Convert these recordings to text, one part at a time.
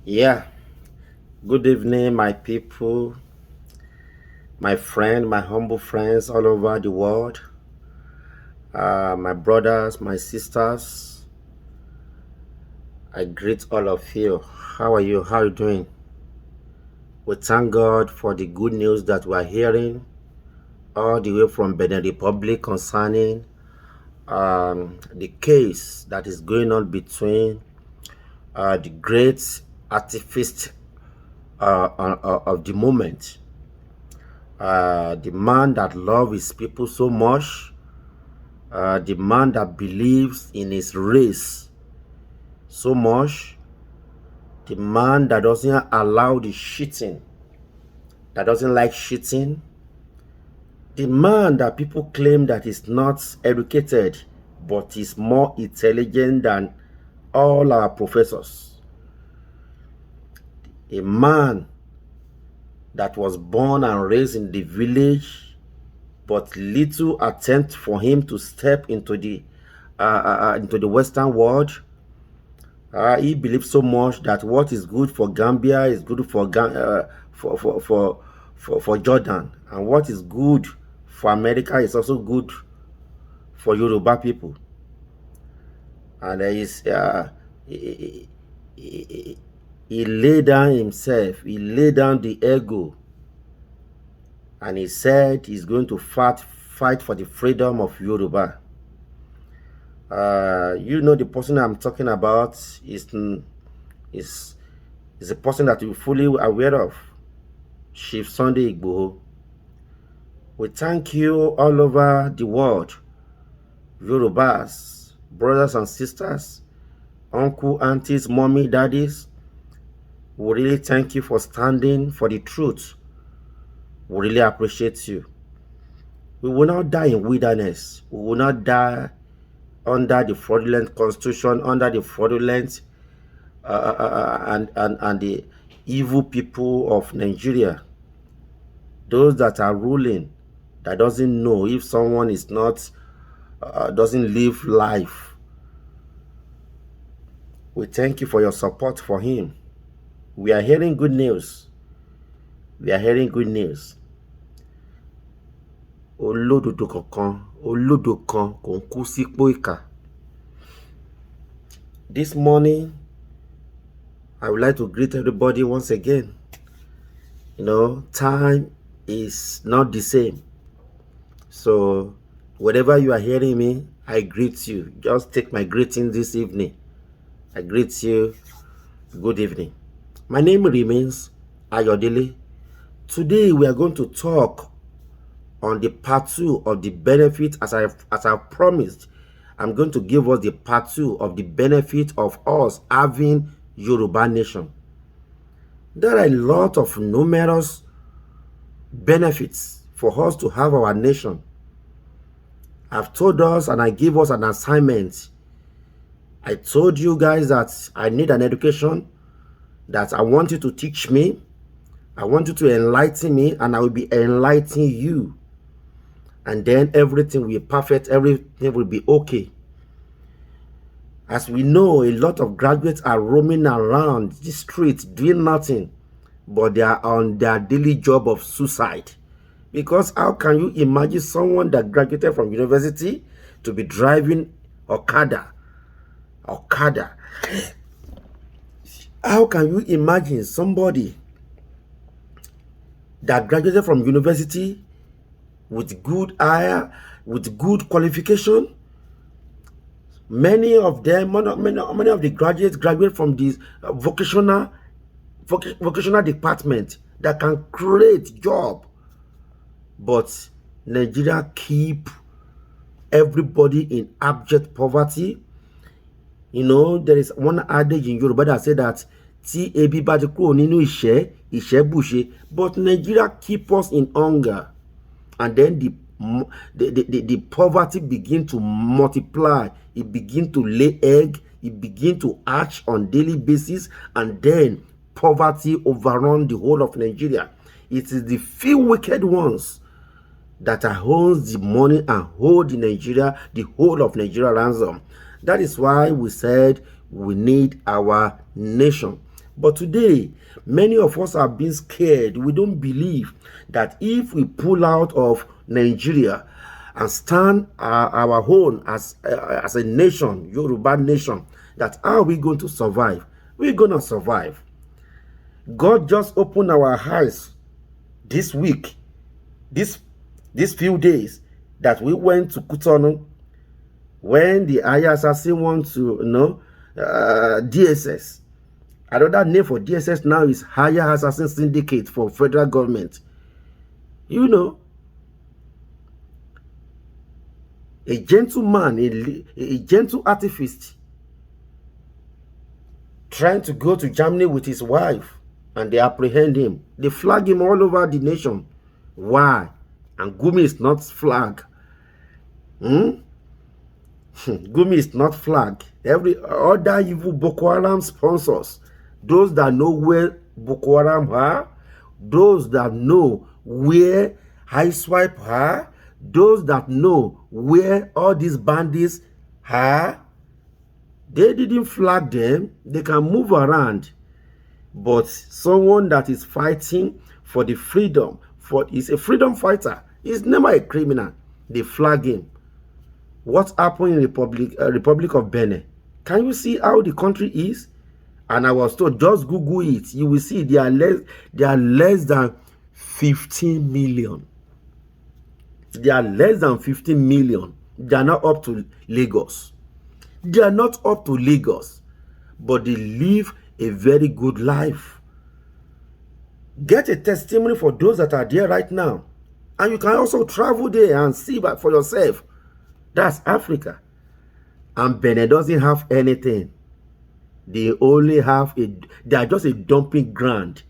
Yeah, good evening, my people, my friend, my humble friends all over the world, my brothers, my sisters. I greet all of you. How are you? How are you doing? We thank God for the good news that we are hearing all the way from Benin Republic concerning the case that is going on between the great artivist of the moment, the man that loves his people so much, the man that believes in his race so much, the man that doesn't allow the cheating, that doesn't like cheating, the man that people claim that is not educated but is more intelligent than all our professors, a man that was born and raised in the village but little attempt for him to step into the Western world. He believes so much that what is good for Gambia is good for for Jordan, and what is good for America is also good for Yoruba people. And there is he laid down himself, he laid down the ego, and he said he's going to fight for the freedom of Yoruba. The person I'm talking about is is a person that you're fully aware of, Chief Sunday Igboho. We thank you all over the world, Yorubas, brothers and sisters, uncle, aunties, mommy, daddies. We really thank you for standing for the truth. We really appreciate you. We will not die in wilderness. We will not die under the fraudulent constitution, under the fraudulent and the evil people of Nigeria. Those that are ruling, that doesn't know if someone is not doesn't live life. We thank you for your support for him. We are hearing good news. We are hearing good news. Olódodo kankan, olódo kan kò ń kú sípò ìkà. This morning, I would like to greet everybody once again. Time is not the same. So, wherever you are hearing me, I greet you. Just take my greeting this evening. I greet you. Good evening. My name remains Ayodele. Today we are going to talk on the part 2 of the benefit. As I promised, I'm going to give us the part 2 of the benefit of us having Yoruba nation. There are a lot of numerous benefits for us to have our nation. I've told us and I give us an assignment. I told you guys that I need an education, that I want you to teach me. I want you to enlighten me, and I will be enlightening you. And then everything will be perfect, everything will be okay. As we know, a lot of graduates are roaming around the streets doing nothing, but they are on their daily job of suicide. Because how can you imagine someone that graduated from university to be driving Okada? How can you imagine somebody that graduated from university with good qualification? Many of them, many of the graduates graduate from this vocational department that can create job, but Nigeria keep everybody in abject poverty. There is one adage in Yoruba that say that tí ebi bá ti kúrò nínú ìṣẹ́ bùṣe, but Nigeria keep us in hunger, and then the poverty begin to multiply. It begin to lay egg. It begin to hatch on daily basis, and then poverty overrun the whole of Nigeria. It is the few wicked ones that are owns the money and hold the whole of Nigeria ransom. That is why we said we need our nation. But today, many of us are being scared. We don't believe that if we pull out of Nigeria and stand our own as a nation, Yoruba nation, that how are we going to survive? We're going to survive. God just opened our eyes this week, these few days, that we went to Kutonu when the Aya Assassin want to, DSS. Another name for DSS now is Higher Assassin Syndicate for federal government. You know, a gentleman, a gentle activist trying to go to Germany with his wife, and they apprehend him. They flag him all over the nation. Why? And Gumi is not flag. Gumi is not flag. Every other evil Boko Haram sponsors, those that know where Boko Haram are, those that know where High Swipe are, those that know where all these bandits are, they didn't flag them. They can move around. But someone that is fighting for the freedom, is a freedom fighter, is never a criminal. They flag him. What happened in Republic of Benin? Can you see how the country is? And I was told, just Google it. You will see they are less than 15 million. They are less than 15 million. They are not up to Lagos. They are not up to Lagos, but they live a very good life. Get a testimony for those that are there right now. And you can also travel there and see that for yourself. That's Africa. And Benin doesn't have anything. They only have they are just a dumping ground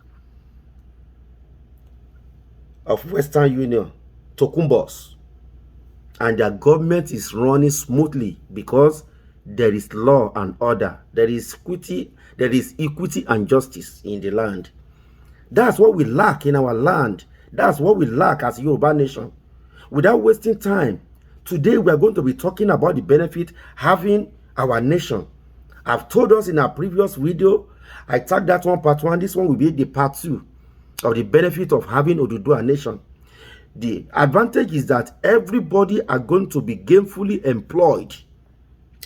of Western Union, Tokumbos. And their government is running smoothly because there is law and order. There is equity and justice in the land. That's what we lack in our land. That's what we lack as a Yoruba nation. Without wasting time, today we are going to be talking about the benefit having our nation. I've told us in our previous video, I tagged that one part 1. This one will be the part 2 of the benefit of having Oduduwa nation. The advantage is that everybody are going to be gainfully employed.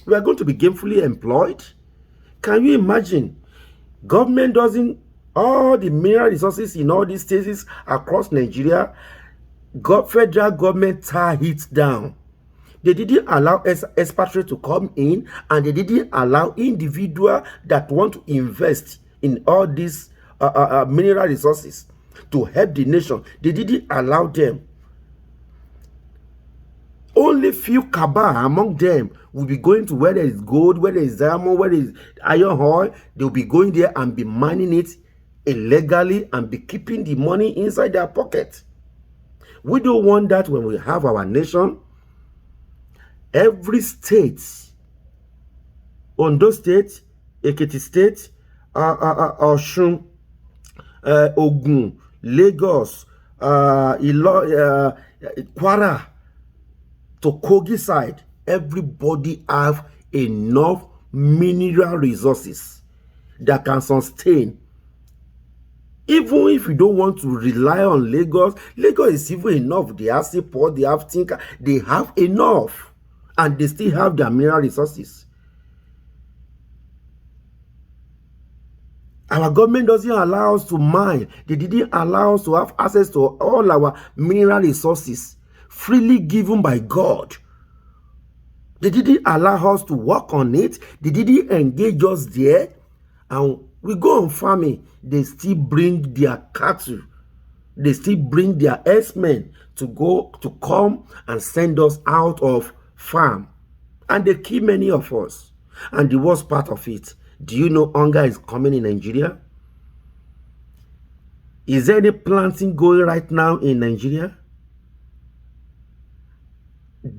We are going to be gainfully employed. Can you imagine? Government doesn't, all the mineral resources in all these states across Nigeria, federal government tie it down. They didn't allow expatriates to come in, and they didn't allow individuals that want to invest in all these mineral resources to help the nation. They didn't allow them. Only few Kaba among them will be going to where there is gold, where there is diamond, where there is iron ore. They'll be going there and be mining it illegally and be keeping the money inside their pocket. We don't want that when we have our nation. Every state, Ondo State, Ekiti State, Osun, Ogun, Lagos, Kwara, to Kogi side, everybody have enough mineral resources that can sustain. Even if you don't want to rely on Lagos, Lagos is even enough. They have seaport, they have tinker, they have enough. And they still have their mineral resources. Our government doesn't allow us to mine. They didn't allow us to have access to all our mineral resources freely given by God. They didn't allow us to work on it. They didn't engage us there. And we go on farming. They still bring their cattle. They still bring their herdsmen to come and send us out of farm. And they kill many of us. And the worst part of it, do you know hunger is coming in Nigeria? Is there any planting going right now in Nigeria?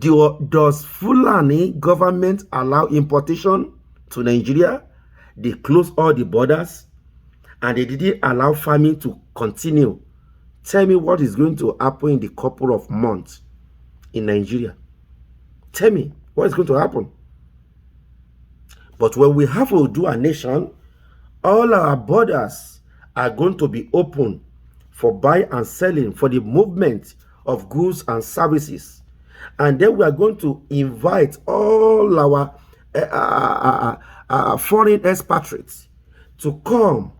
Does Fulani government allow importation to Nigeria? They close all the borders and they didn't allow farming to continue. Tell me what is going to happen in the couple of months in Nigeria. Tell me what is going to happen. But when we have Oduduwa nation, All our borders are going to be open for buy and selling, for the movement of goods and services. And then we are going to invite all our foreign expatriates to come.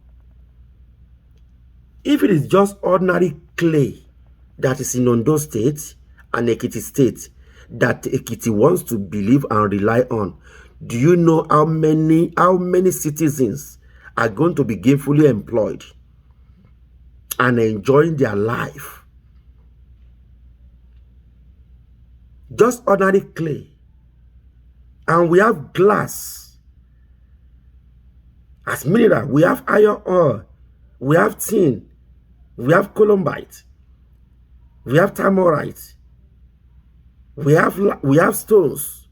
If it is just ordinary clay that is in Ondo State and Ekiti State that Ekiti wants to believe and rely on, do you know how many citizens are going to be gainfully employed and enjoying their life? Just ordinary clay. And we have glass as mineral. We have iron ore. We have tin. We have columbite. We have tamorite. We have stones.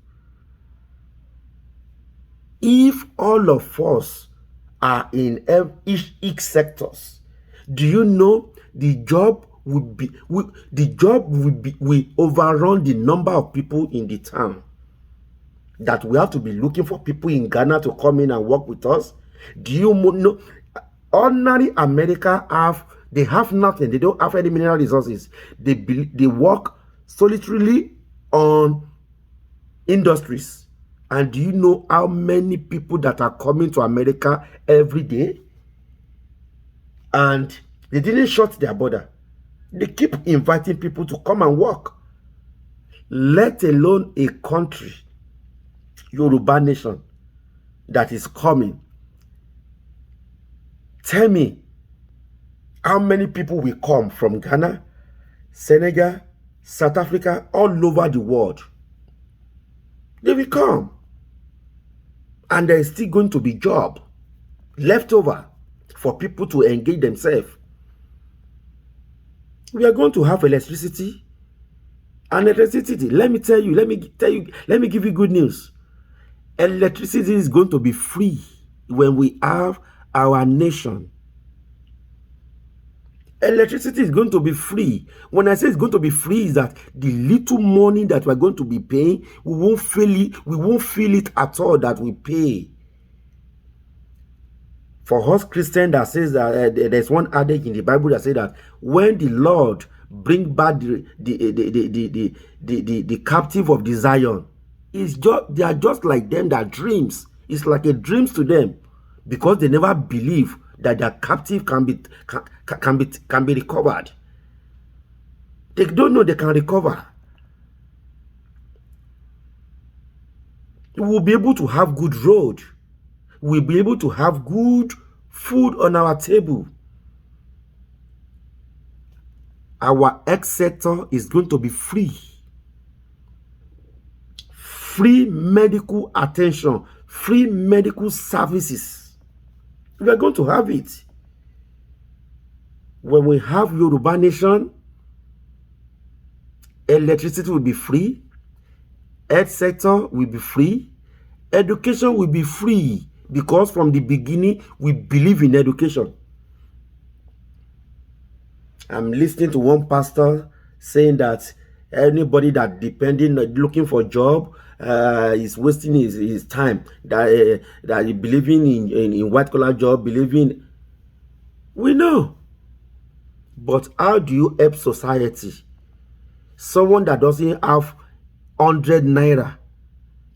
If all of us are in each sectors, do you know the job will overrun the number of people in the town, that we have to be looking for people in Ghana to come in and work with us? Do you know ordinary America they have nothing? They don't have any mineral resources. They work solitarily on industries. And do you know how many people that are coming to America every day? And they didn't shut their border. They keep inviting people to come and work. Let alone a country, Yoruba nation, that is coming. Tell me, how many people will come from Ghana, Senegal, South Africa, all over the world? They will come. And there is still going to be job left over for people to engage themselves. We are going to have electricity. And electricity, let me give you good news. Electricity is going to be free when we have our nation. Electricity is going to be free. When I say it's going to be free, is that the little money that we're going to be paying, we won't feel it at all that we pay. For us Christians, that says that there's one adage in the Bible that says that when the Lord bring back the captive of the Zion, they are just like them that dreams. It's like a dreams to them, because they never believe that their captive can be recovered. They don't know they can recover. We will be able to have good road. We'll be able to have good food on our table. Our health sector is going to be free. Free medical attention, free medical services. We are going to have it. When we have Yoruba nation, electricity will be free, health sector will be free, education will be free, because from the beginning we believe in education. I'm listening to one pastor saying that anybody that looking for a job is wasting his time, that believing in white collar job, believing. We know. But how do you help society? Someone that doesn't have 100 naira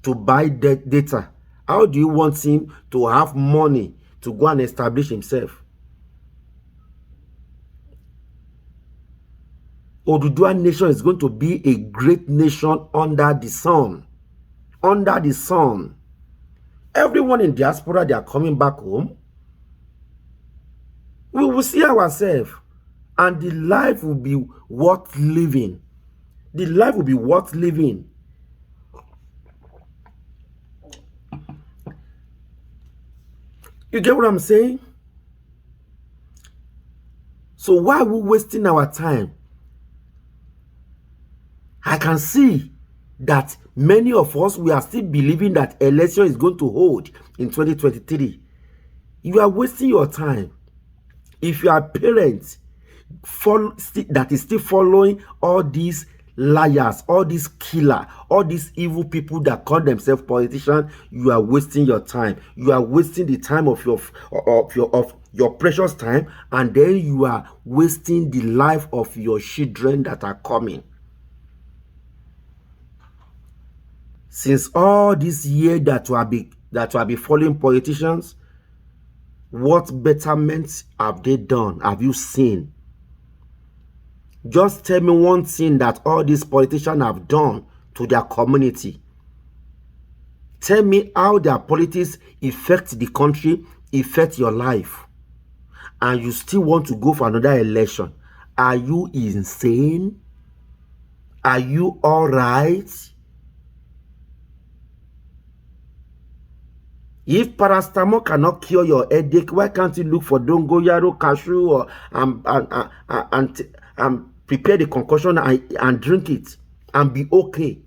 to buy data, how do you want him to have money to go and establish himself? Oduduwa nation is going to be a great nation under the sun. Under the sun. Everyone in diaspora, they are coming back home. We will see ourselves, and the life will be worth living. The life will be worth living. You get what I'm saying? So why are we wasting our time? I can see that many of us, we are still believing that election is going to hold in 2023. You are wasting your time. If you are parents that is still following all these liars, all these killers, all these evil people that call themselves politicians, you are wasting your time. You are wasting the time of your precious time, and then you are wasting the life of your children that are coming. Since all this year that will be following politicians, what betterment have they done? Have you seen? Just tell me one thing that all these politicians have done to their community. Tell me how their politics affect the country, affect your life. And you still want to go for another election. Are you insane? Are you all right? If paracetamol cannot cure your headache, why can't you look for dongoyaro, cashew, or and prepare the concoction and drink it and be okay?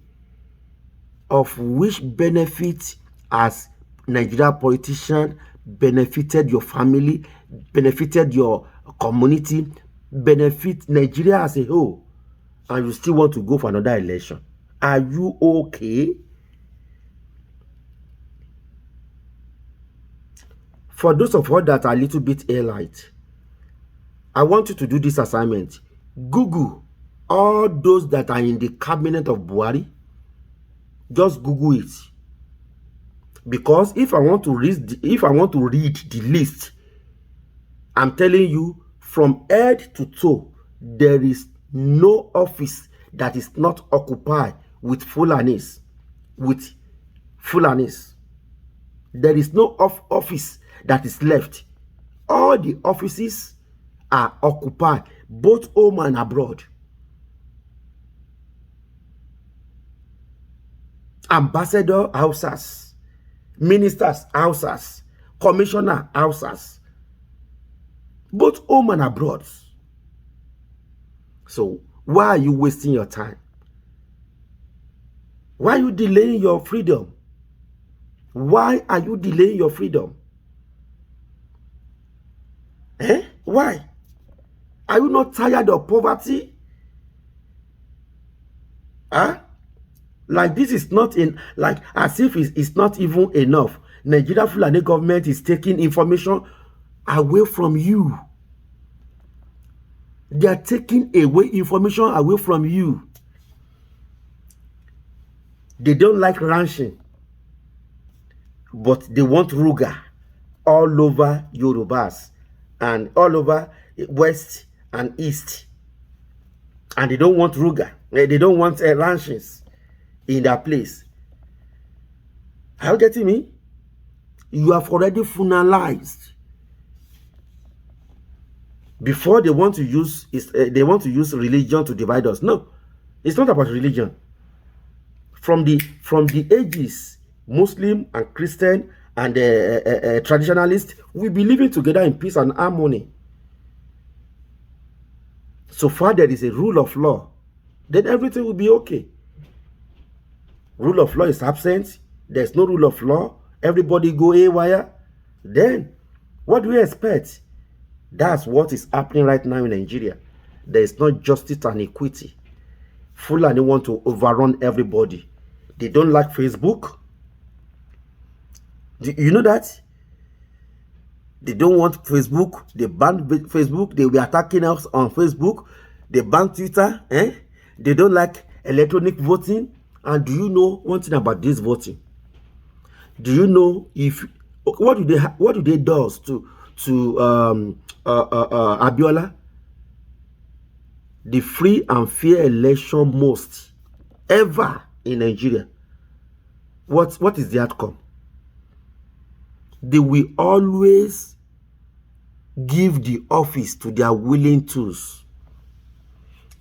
Of which benefit has Nigeria politician benefited your family, benefited your community, benefit Nigeria as a whole, and you still want to go for another election? Are you okay? For those of us that are a little bit airlight, I want you to do this assignment. Google all those that are in the cabinet of Buhari. Just Google it. Because if I want to read the list, I'm telling you, from head to toe, there is no office that is not occupied with Fulanis. There is no office that is left. All the offices are occupied, both home and abroad. Ambassador houses, ministers houses, commissioner houses, both home and abroad. So why are you wasting your time? Why are you delaying your freedom? Why are you delaying your freedom? Why? Are you not tired of poverty? Like this is not in, like as if it's not even enough. Nigeria Fulani government is taking information away from you. They are taking away information away from you. They don't like ranching, but they want Ruga all over Yorubas and all over West and East. And they don't want Ruga. They don't want ranchings in their place. Are you getting me? You have already finalized. Before they want to use religion to divide us. No, it's not about religion. From the ages, Muslim and Christian and traditionalist, we be living together in peace and harmony. So far there is a rule of law, then everything will be okay. Rule of law is absent. There's no rule of law. Everybody go haywire. Then what do we expect? That's what is happening right now in Nigeria. There is not justice and equity. Fulani want to overrun everybody. They don't like Facebook. You know that? They don't want Facebook. They banned Facebook. They were attacking us on Facebook. They banned Twitter. They don't like electronic voting. And do you know one thing about this voting? Do you know what do they do to Abiola? The free and fair election most ever in Nigeria. What is the outcome? They will always give the office to their willing tools,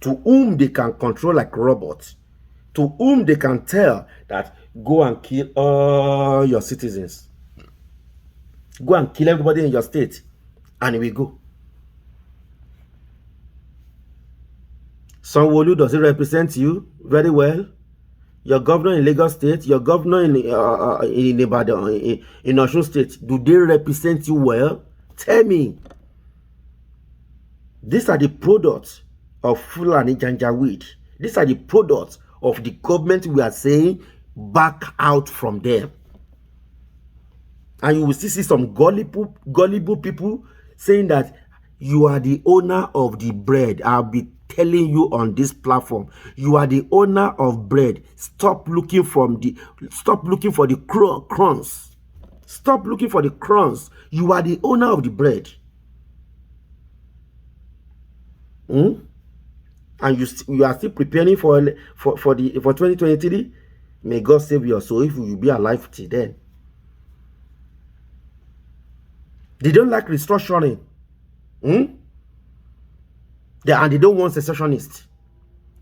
to whom they can control like robots, to whom they can tell that go and kill all your citizens, go and kill everybody in your state, and we go. Sanwo-Olu, does it represent you very well? Your governor in Lagos State, your governor in Ibadan, in Osun State, do they represent you well? Tell me. These are the products of Fulani Janjaweed. These are the products of the government we are saying back out from them. And you will still see some gullible people saying that you are the owner of the bread. I'll be telling you on this platform, you are the owner of bread. Stop looking for the crumbs. Stop looking for the crumbs. You are the owner of the bread. And you are still preparing for 2023. May God save your soul if you will be alive till then. They don't like restructuring. And they don't want secessionists.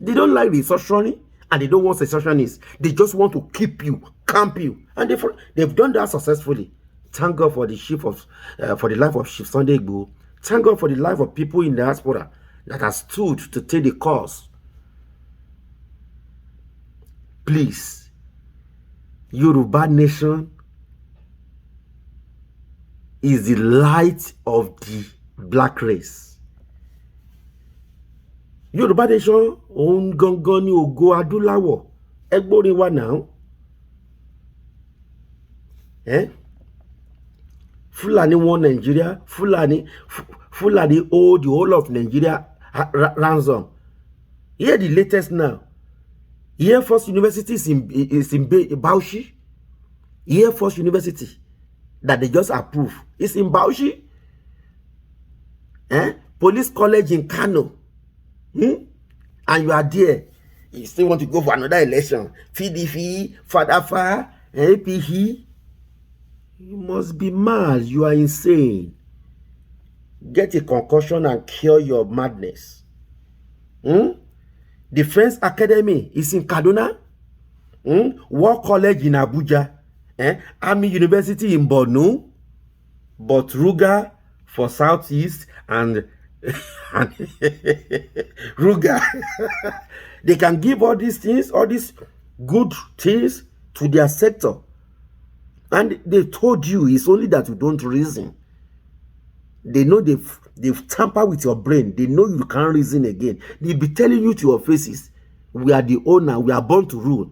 They don't like restructuring and they don't want secessionists. They just want to keep you, camp you. And they've done that successfully. Thank God for the life of Chief Sunday Igboho. Thank God for the life of people in the diaspora that have stood to take the cause. Please, Yoruba nation is the light of the black race. Yoruba nation òun gangan ni ògo adúláwọ̀. Ẹgbórin wa now. Fulani won Nigeria. Fulani owe the whole of Nigeria ransom. Here the latest now. Air Force University is in Bauchi. Air Force University that they just approved. It's in Bauchi. Police College in Kano. And you are there. You still want to go for another election. FDF, FADAFA, APE. You must be mad. You are insane. Get a concussion and cure your madness. Defense Academy is in Kaduna. War College in Abuja. Army University in Borno. But Ruga for Southeast and Ruga. They can give all these things, all these good things to their sector. And they told you it's only that you don't reason. They know they've tampered with your brain. They know you can't reason again. They'll be telling you to your faces, we are the owner, we are born to rule.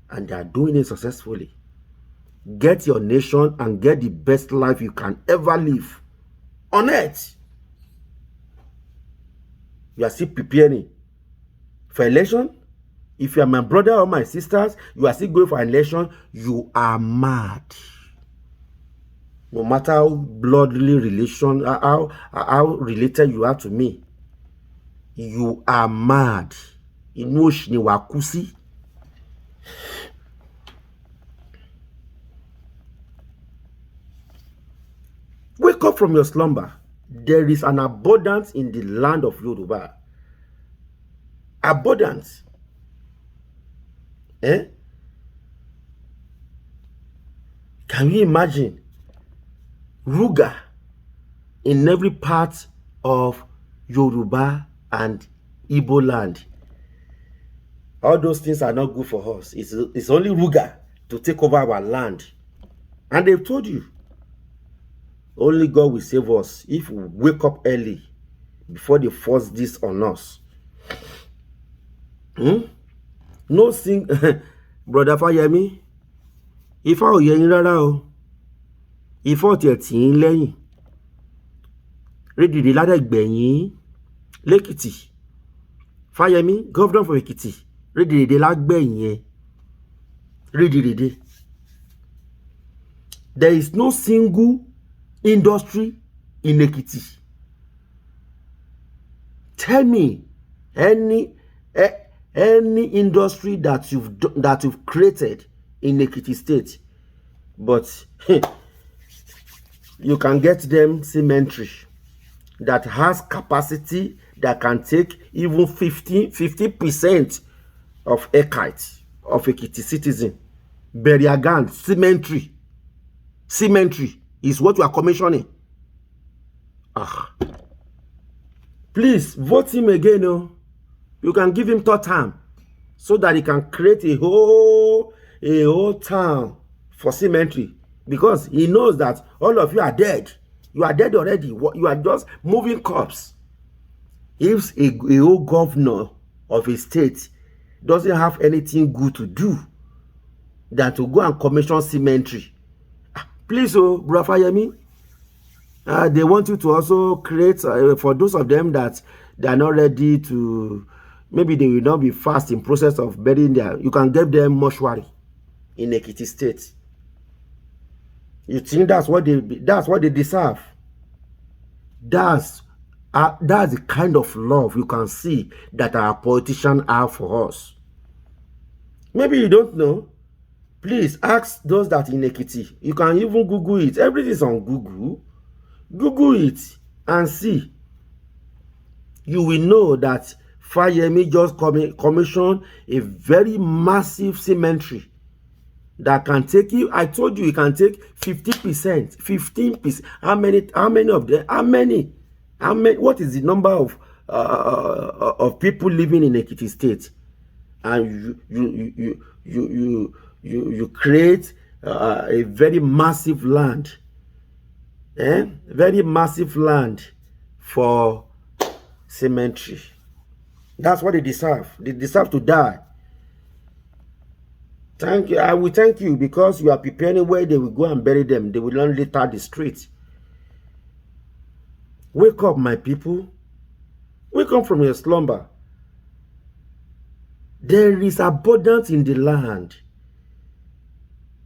And they are doing it successfully. Get your nation and get the best life you can ever live on earth. You are still preparing for election. If you are my brother or my sisters, you are still going for an election, you are mad. No matter how bloodly relation, how related you are to me, you are mad. Inoshni wakusi. Wake up from your slumber. There is an abundance in the land of Yoruba. Abundance. Can you imagine? Ruga in every part of Yoruba and Igbo land. All those things are not good for us. It's only Ruga to take over our land. And they've told you, only God will save us if we wake up early before they force this on us. No sing, Brother Fayemi. If I were hearing that, if I were hearing that, ready the ladder gbẹ̀yìn l'Ekiti. Fayemi, governor for Ekiti. Ready the ladder gbẹ̀yìn. Ready. There is no single industry in Ekiti. Tell me any industry that you've created in Ekiti State, but you can get them cemetery that has capacity that can take even 50% of Ekite of Ekiti citizen. Beriagan cemetery is what you are commissioning. Please vote him again. You can give him third term so that he can create a whole town for cemetery, because he knows that all of you are dead. You are dead already. You are just moving corpse. If a whole governor of a state doesn't have anything good to do than to go and commission cemetery. Please, oh, Brafayemi, they want you to also create, for those of them that they are not ready to, maybe they will not be fast in process of burying their, you can give them mortuary in Ekiti State. You think that's what they deserve? That's the kind of love you can see that our politicians have for us. Maybe you don't know. Please ask those that in Ekiti. You can even Google it. Everything is on Google. Google it and see. You will know that Fayemi just commissioned a very massive cemetery that can take you. I told you it can take 50%, 15%. How many of them? How many? What is the number of people living in Ekiti State? And you create a very massive land, very massive land for cemetery. That's what they deserve. They deserve to die. Thank you. I will thank you because you are preparing where they will go and bury them. They will not litter the street. Wake up, my people. Wake up from your slumber. There is abundance in the land.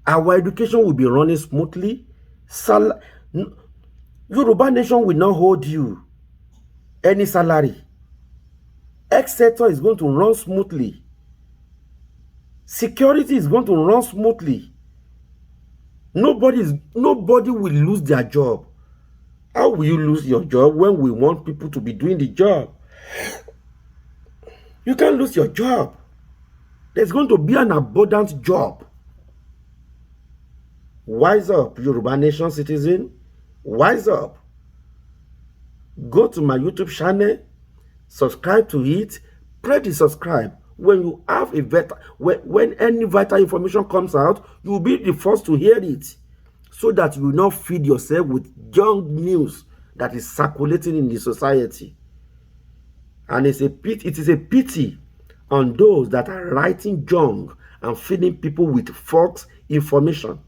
Our education will be running smoothly. Yoruba nation will not hold you any salary. X sector is going to run smoothly. Security is going to run smoothly. Nobody will lose their job. How will you lose your job when we want people to be doing the job? You can't lose your job. There's going to be an abundant job. Wise up, Yoruba nation citizen. Wise up. Go to my YouTube channel, subscribe to it, press the subscribe. When you have when any vital information comes out, you will be the first to hear it, so that you will not feed yourself with junk news that is circulating in the society. And it is a pity on those that are writing junk and feeding people with false information.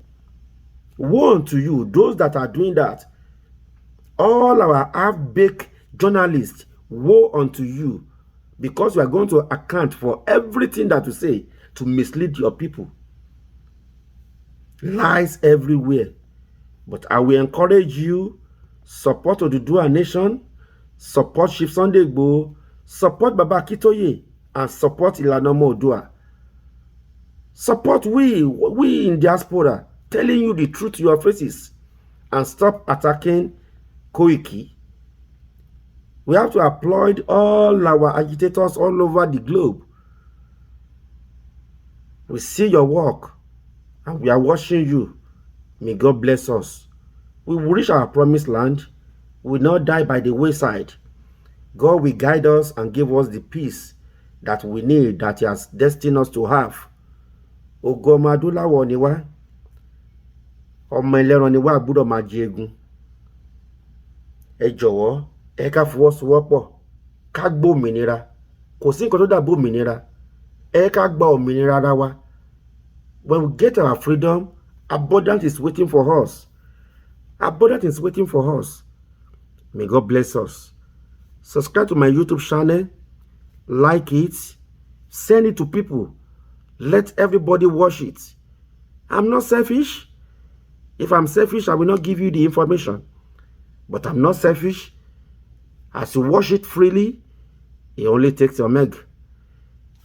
Woe unto you, those that are doing that. All our half-baked journalists, woe unto you, because you are going to account for everything that you say to mislead your people. Lies everywhere. But I will encourage you, support Oduduwa Nation, support Chief Sunday Igboho, support Baba Akintoye, and support Ilana Oodua. Support we in diaspora, telling you the truth to your faces, and stop attacking Koiki. We have to applaud all our agitators all over the globe. We see your work and we are watching you. May God bless us. We will reach our promised land. We will not die by the wayside. God will guide us and give us the peace that we need, that He has destined us to have. Ogomadula woniwa. Ọmọ ẹlẹ́ran ni wá gbọ́dọ̀ máa jẹ egun. Ẹ jọ̀wọ́, ẹ ká fọwọ́sowọ́pọ̀ ká gbọ́ òmìnira. Kò sí nǹkan tó dàbí òmìnira. Ẹ ká gba òmìnira ara wa. When we get our freedom, abundance is waiting for us. Abundance is waiting for us. May God bless us. Subscribe to my YouTube channel. Like it. Send it to people. Let everybody watch it. I'm not selfish. If I'm selfish, I will not give you the information. But I'm not selfish. As you watch it freely, it only takes your meg.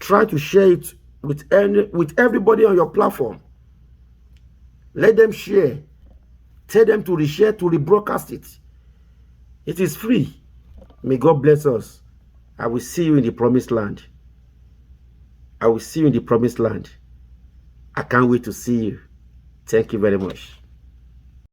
Try to share it with everybody on your platform. Let them share. Tell them to reshare, to rebroadcast it. It is free. May God bless us. I will see you in the promised land. I will see you in the promised land. I can't wait to see you. Thank you very much.